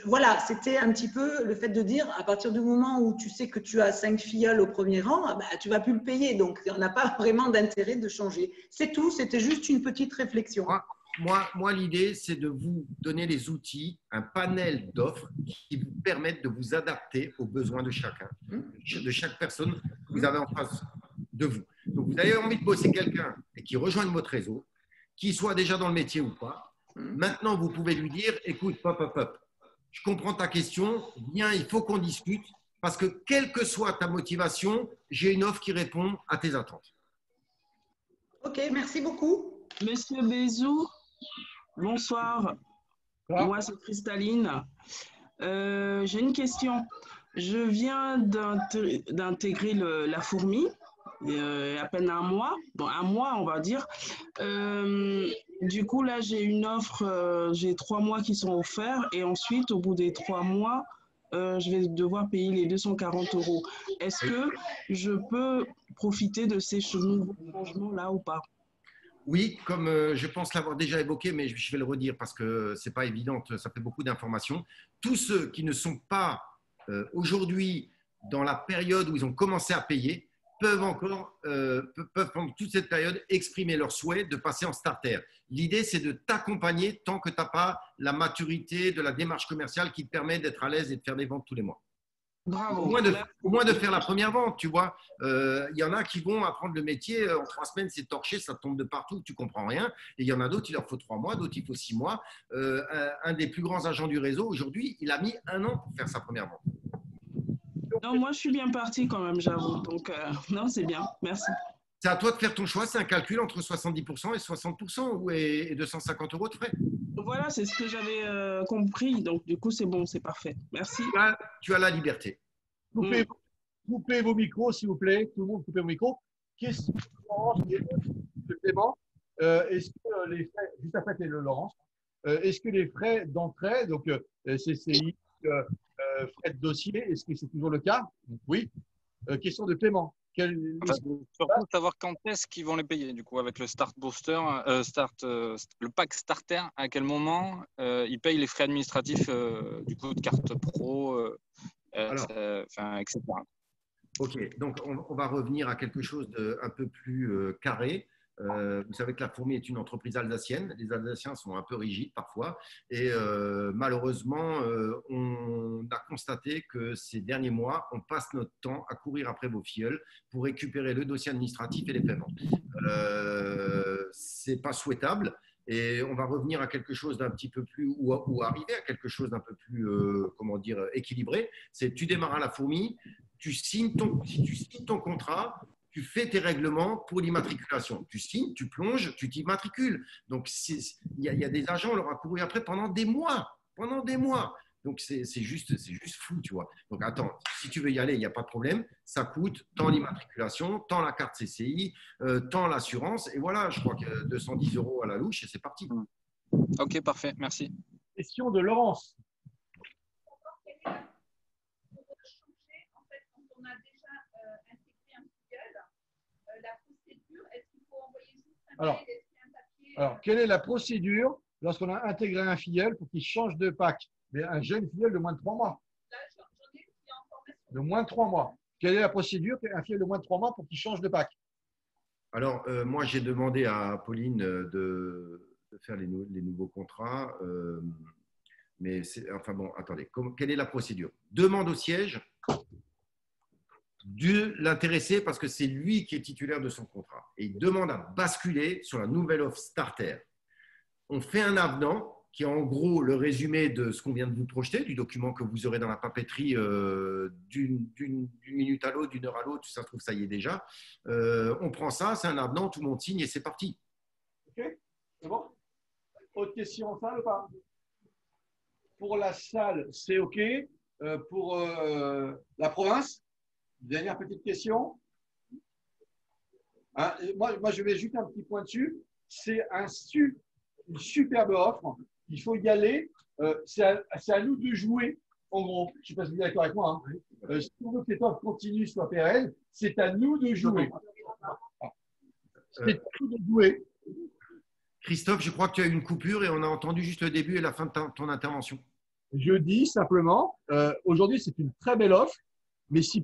voilà, c'était un petit peu le fait de dire, à partir du moment où tu sais que tu as 5 filleuls au premier rang, bah, tu ne vas plus le payer. Donc, on n'a pas vraiment d'intérêt de changer. C'est tout, c'était juste une petite réflexion. Moi, l'idée, c'est de vous donner les outils, un panel d'offres qui vous permettent de vous adapter aux besoins de chacun, de chaque personne que vous avez en face de vous. Donc, vous avez envie de bosser quelqu'un et qui rejoigne votre réseau, qui soit déjà dans le métier ou pas. Maintenant, vous pouvez lui dire, écoute, hop, je comprends ta question, viens, il faut qu'on discute parce que quelle que soit ta motivation, j'ai une offre qui répond à tes attentes. Ok, merci beaucoup. Monsieur Bézou, bonsoir. Moi, c'est Cristalline. J'ai une question. Je viens d'intégrer la fourmi, à peine un mois. Bon, un mois, on va dire. Du coup, là, j'ai une offre. J'ai 3 mois qui sont offerts. Et ensuite, au bout des 3 mois, je vais devoir payer les 240 €. Est-ce que je peux profiter de ces nouveaux changements-là ou pas? Oui, comme je pense l'avoir déjà évoqué, mais je vais le redire parce que ce n'est pas évident, ça fait beaucoup d'informations. Tous ceux qui ne sont pas aujourd'hui dans la période où ils ont commencé à payer peuvent pendant toute cette période exprimer leur souhait de passer en starter. L'idée, c'est de t'accompagner tant que tu n'as pas la maturité de la démarche commerciale qui te permet d'être à l'aise et de faire des ventes tous les mois. Bravo. Au moins de faire la première vente, tu vois. Il y en a qui vont apprendre le métier, en 3 semaines, c'est torché, ça tombe de partout, tu comprends rien. Et il y en a d'autres, il leur faut 3 mois, d'autres, il faut 6 mois. Un des plus grands agents du réseau, aujourd'hui, il a mis 1 an pour faire sa première vente. Non, moi, je suis bien partie quand même, j'avoue. Donc, non, c'est bien. Merci. C'est à toi de faire ton choix. C'est un calcul entre 70% et 60% et 250 € de frais. Voilà, c'est ce que j'avais compris. Donc, du coup, c'est bon, c'est parfait. Merci. Tu as la liberté. Coupez vos micros, s'il vous plaît. Tout le monde, coupez vos micros. Question de Clément. Est-ce que les frais, juste après Laurence, est-ce que les frais d'entrée, donc CCI, frais de dossier, est-ce que c'est toujours le cas? Donc, oui. Question de Clément. Surtout savoir quand est-ce qu'ils vont les payer, du coup, avec le Start Booster, le pack Starter, à quel moment ils payent les frais administratifs du coup de carte pro, etc. Ok, donc on va revenir à quelque chose d'un peu plus carré. Vous savez que la Fourmi est une entreprise alsacienne. Les Alsaciens sont un peu rigides parfois. Et malheureusement, on a constaté que ces derniers mois, on passe notre temps à courir après vos filleuls pour récupérer le dossier administratif et les paiements. Ce n'est pas souhaitable. Et on va revenir à quelque chose d'un petit peu plus, ou arriver à quelque chose d'un peu plus, comment dire, équilibré. C'est tu démarres à la Fourmi, si tu signes ton contrat, tu fais tes règlements pour l'immatriculation. Tu signes, tu plonges, tu t'immatricules. Donc, il y a des agents, on leur a couru après pendant des mois. Pendant des mois. Donc, c'est juste fou, tu vois. Donc, attends, si tu veux y aller, il n'y a pas de problème. Ça coûte tant l'immatriculation, tant la carte CCI, tant l'assurance. Et voilà, je crois que 210 € à la louche et c'est parti. Ok, parfait. Merci. Question de Laurence. Alors, quelle est la procédure lorsqu'on a intégré un filleul pour qu'il change de pack? Mais un jeune filleul de moins de 3 mois. De moins de 3 mois. Quelle est la procédure qu'un filleul de moins de 3 mois pour qu'il change de pack? Alors, moi, j'ai demandé à Pauline de faire les nouveaux contrats. Mais enfin bon, attendez. Quelle est la procédure? Demande au siège de l'intéressé parce que c'est lui qui est titulaire de son contrat. Et il demande à basculer sur la nouvelle offre Starter. On fait un avenant qui est en gros le résumé de ce qu'on vient de vous projeter, du document que vous aurez dans la papeterie d'une minute à l'autre, d'une heure à l'autre, ça se trouve, ça y est déjà. On prend ça, c'est un avenant, tout le monde signe et c'est parti. Ok, c'est bon? Autre question en salle ou pas? Pour la salle, c'est OK. Pour la province? Dernière petite question. Hein, moi, je vais juste un petit point dessus. C'est une superbe offre. Il faut y aller. C'est à nous de jouer, en gros. Je ne sais pas si vous êtes d'accord avec moi. Hein. Si on veut que cette offre continue, soit pérenne, c'est à nous de jouer. C'est à nous de jouer. Christophe, je crois que tu as eu une coupure et on a entendu juste le début et la fin de ton intervention. Je dis simplement, aujourd'hui, c'est une très belle offre. Mais si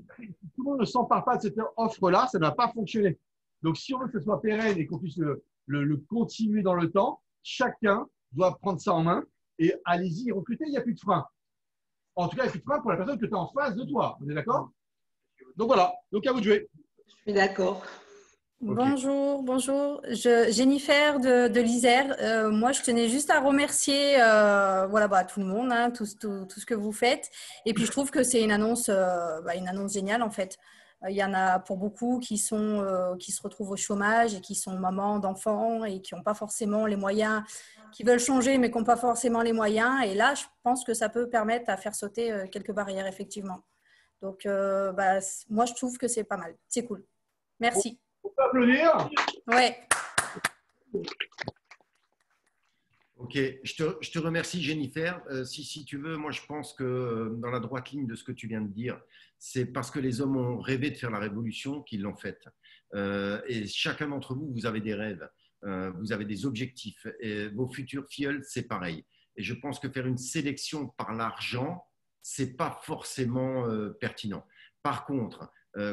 tout le monde ne s'empare pas de cette offre-là, ça ne va pas fonctionner. Donc, si on veut que ce soit pérenne et qu'on puisse le continuer dans le temps, chacun doit prendre ça en main et allez-y, recruter, il n'y a plus de frein. En tout cas, il n'y a plus de frein pour la personne que tu as en face de toi. Vous êtes d'accord? Donc voilà, donc à vous de jouer. Je suis d'accord. Okay. Bonjour. Jennifer de l'Isère. Moi, je tenais juste à remercier tout le monde, hein, tout ce que vous faites. Et puis, je trouve que c'est une annonce géniale, en fait. Il y en a pour beaucoup qui se retrouvent au chômage et qui sont mamans d'enfants et qui n'ont pas forcément les moyens, qui veulent changer mais qui n'ont pas forcément les moyens. Et là, je pense que ça peut permettre à faire sauter quelques barrières, effectivement. Donc, moi, je trouve que c'est pas mal. C'est cool. Merci. On peut applaudir. Ouais. Ok, je te remercie Jennifer. Si tu veux, moi je pense que dans la droite ligne de ce que tu viens de dire, c'est parce que les hommes ont rêvé de faire la révolution qu'ils l'ont faite. Et chacun d'entre vous, vous avez des rêves, vous avez des objectifs. Et vos futurs filleuls, c'est pareil. Et je pense que faire une sélection par l'argent, c'est pas forcément pertinent. Par contre,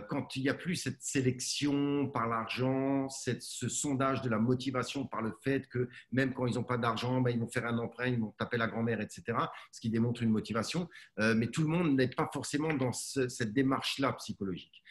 quand il n'y a plus cette sélection par l'argent, ce sondage de la motivation par le fait que même quand ils n'ont pas d'argent, ben, ils vont faire un emprunt, ils vont taper la grand-mère, etc., ce qui démontre une motivation. Mais tout le monde n'est pas forcément dans cette démarche-là psychologique.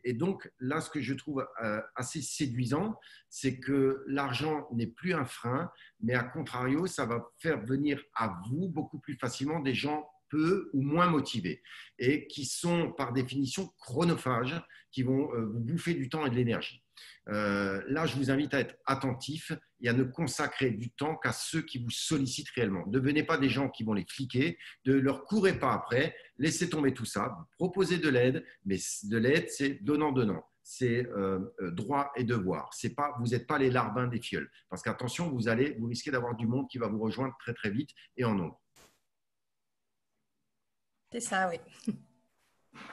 Et donc, là, ce que je trouve assez séduisant, c'est que l'argent n'est plus un frein, mais à contrario, ça va faire venir à vous beaucoup plus facilement des gens peu ou moins motivés et qui sont par définition chronophages, qui vont vous bouffer du temps et de l'énergie. Là, je vous invite à être attentif et à ne consacrer du temps qu'à ceux qui vous sollicitent réellement. Ne devenez pas des gens qui vont les fliquer, ne leur courez pas après, laissez tomber tout ça, proposez de l'aide, mais de l'aide, c'est donnant-donnant. C'est droit et devoir. Vous n'êtes pas les larbins des fioles. Parce qu'attention, vous risquez d'avoir du monde qui va vous rejoindre très très vite et en nombre. C'est ça, oui.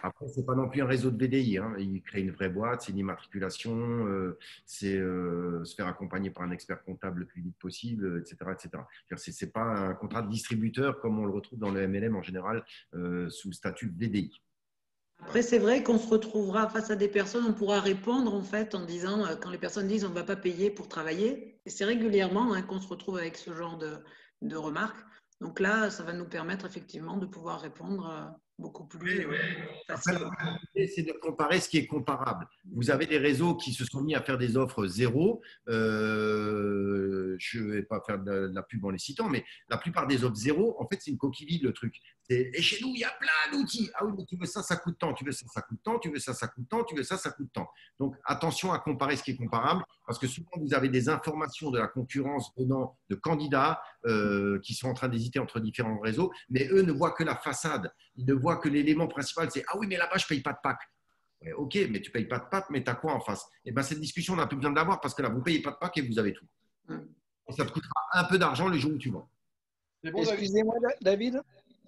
Après, ce n'est pas non plus un réseau de VDI. Hein. Il crée une vraie boîte, c'est une immatriculation, c'est se faire accompagner par un expert comptable le plus vite possible, etc. etc. Ce n'est pas un contrat de distributeur comme on le retrouve dans le MLM en général sous statut de VDI. Après, c'est vrai qu'on se retrouvera face à des personnes, on pourra répondre en fait en disant, quand les personnes disent on ne va pas payer pour travailler, et c'est régulièrement qu'on se retrouve avec ce genre de remarques. Donc là, ça va nous permettre effectivement de pouvoir répondre beaucoup plus facilement. C'est de comparer ce qui est comparable. Vous avez des réseaux qui se sont mis à faire des offres zéro. Je ne vais pas faire de la pub en les citant, mais la plupart des offres zéro, en fait, c'est une coquille vide le truc. Et chez nous, il y a plein d'outils. Ah oui, mais tu veux ça, ça coûte tant. Tu veux ça, ça coûte tant. Tu veux ça, ça coûte tant. Tu veux ça, ça coûte tant. Donc, attention à comparer ce qui est comparable parce que souvent, vous avez des informations de la concurrence venant de candidats qui sont en train d'hésiter entre différents réseaux, mais eux ne voient que la façade. Ils ne voient que l'élément principal, c'est « Ah oui, mais là-bas, je ne paye pas de PAC. » Ok, mais tu ne payes pas de PAC, mais tu as quoi en face? Et bien, cette discussion, on n'a plus besoin d'avoir parce que là, vous ne payez pas de PAC et vous avez tout. Et ça te coûtera un peu d'argent le jour où tu vends. Bon, excusez-moi, David,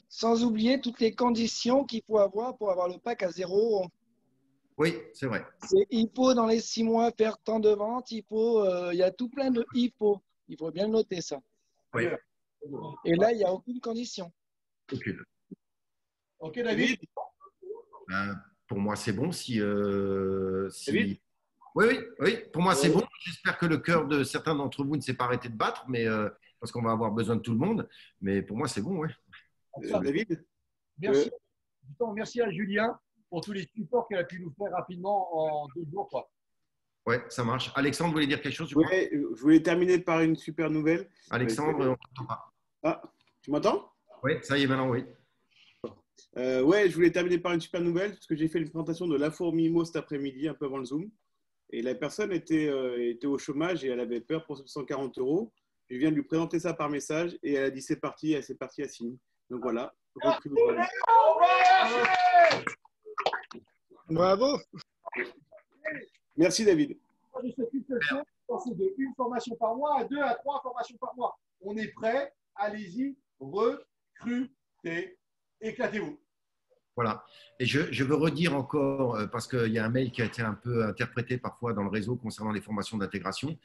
sans oublier toutes les conditions qu'il faut avoir pour avoir le pack à 0 €. Oui, c'est vrai. Il faut dans les 6 mois faire tant de ventes, il y a tout plein de il faut bien le noter ça. Oui. Et là, il n'y a aucune condition. Aucune. Ok, David. Pour moi, c'est bon. David ? Oui, pour moi, c'est bon. J'espère que le cœur de certains d'entre vous ne s'est pas arrêté de battre, mais parce qu'on va avoir besoin de tout le monde. Mais pour moi, c'est bon, oui. David ? Merci. Merci à Julien pour tous les supports qu'elle a pu nous faire rapidement en 2 jours. Oui, ça marche. Alexandre voulait dire quelque chose? Oui, je voulais terminer par une super nouvelle. Alexandre, on ne t'entend pas. Ah, tu m'entends? Oui, ça y est, maintenant, oui. Ouais, je voulais terminer par une super nouvelle parce que j'ai fait une présentation de La Fourmi IMO cet après-midi, un peu avant le Zoom. Et la personne était au chômage et elle avait peur pour 140 €. Je viens de lui présenter ça par message et elle a dit c'est parti, elle signe. Donc voilà. Bravo. Merci David. Je sais plus passer de 1 formation par mois à 2 à 3 formations par mois. On est prêt, allez-y, recrutez, éclatez-vous. Voilà. Et je veux redire encore, parce qu'il y a un mail qui a été un peu interprété parfois dans le réseau concernant les formations d'intégration.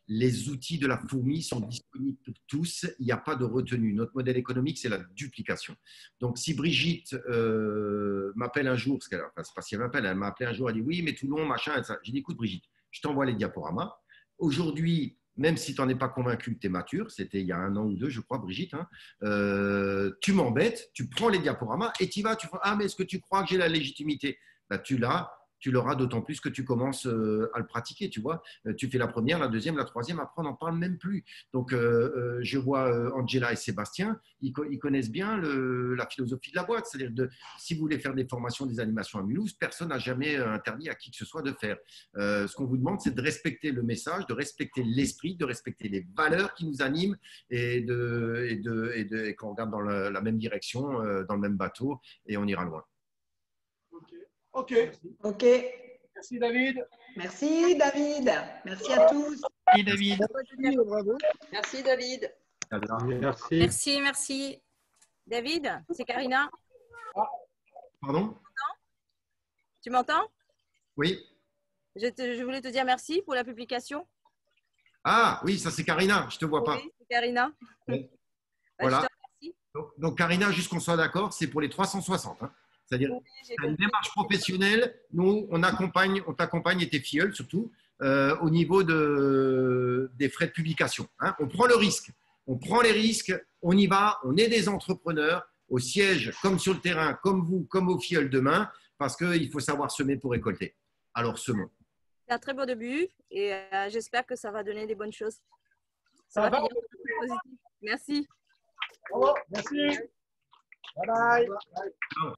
Les outils de la fourmi sont disponibles pour tous. Il n'y a pas de retenue. Notre modèle économique, c'est la duplication. Donc, si Brigitte m'appelle un jour, c'est pas si elle m'appelle, elle m'a appelé un jour, elle dit oui, mais Toulon, machin. J'ai dit écoute, Brigitte, je t'envoie les diaporamas. Aujourd'hui, même si tu n'en es pas convaincu que tu es mature, c'était il y a 1 an ou 2, je crois, Brigitte, tu m'embêtes, tu prends les diaporamas et tu y vas. Tu fais, ah, mais est-ce que tu crois que j'ai la légitimité? Là, tu l'auras d'autant plus que tu commences à le pratiquer, tu vois. Tu fais la première, la deuxième, la troisième, après on n'en parle même plus. Donc, je vois Angela et Sébastien, ils connaissent bien la philosophie de la boîte. C'est-à-dire, si vous voulez faire des formations, des animations à Mulhouse, personne n'a jamais interdit à qui que ce soit de faire. Ce qu'on vous demande, c'est de respecter le message, de respecter l'esprit, de respecter les valeurs qui nous animent et qu'on regarde dans la même direction, dans le même bateau, et on ira loin. Ok. Merci David. Merci David. Merci à tous. Merci David. Bravo. Merci David. Merci. David, c'est Karina. Pardon? Tu m'entends? Oui. Je voulais te dire merci pour la publication. Ah oui, ça c'est Karina, je ne te vois pas. Oui, c'est Karina. Oui. Voilà. Donc Karina, juste qu'on soit d'accord, c'est pour les 360. Hein. C'est-à-dire, tu as une démarche professionnelle. Nous, on t'accompagne et tes filleuls surtout au niveau des frais de publication. Hein. On prend le risque. On prend les risques, on y va, on est des entrepreneurs au siège, comme sur le terrain, comme vous, comme aux filleuls demain, parce qu'il faut savoir semer pour récolter. Alors, semons. C'est un très beau début et j'espère que ça va donner des bonnes choses. Ça va finir positif. Merci. Bravo, merci. Bye bye.